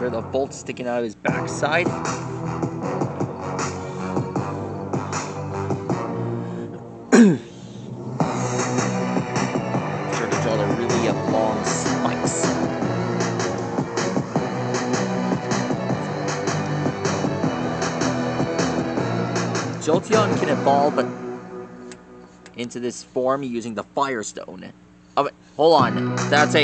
Hear the bolt sticking out of his backside. Sure to draw the really long spikes. Jolteon can evolve into this form using the Firestone. Oh, wait, hold on. That's a...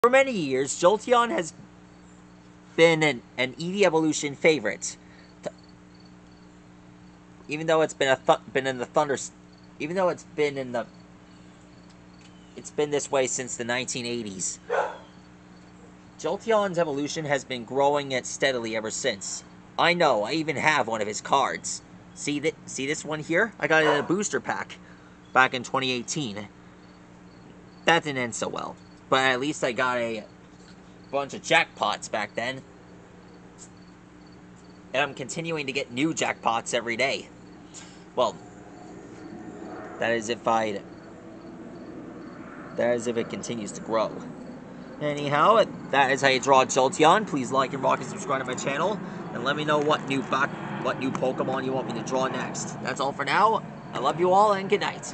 For many years, Jolteon has been an EEVEE evolution favorite. Even though it's been it's been this way since the 1980s. Jolteon's evolution has been growing it steadily ever since. I know, I even have one of his cards. See this one here? I got it in a booster pack back in 2018. That didn't end so well. But at least I got a bunch of jackpots back then. And I'm continuing to get new jackpots every day. Well, that is if it continues to grow. Anyhow, that is how you draw Jolteon. Please like and rock and subscribe to my channel. And let me know what new Pokemon you want me to draw next. That's all for now. I love you all and good night.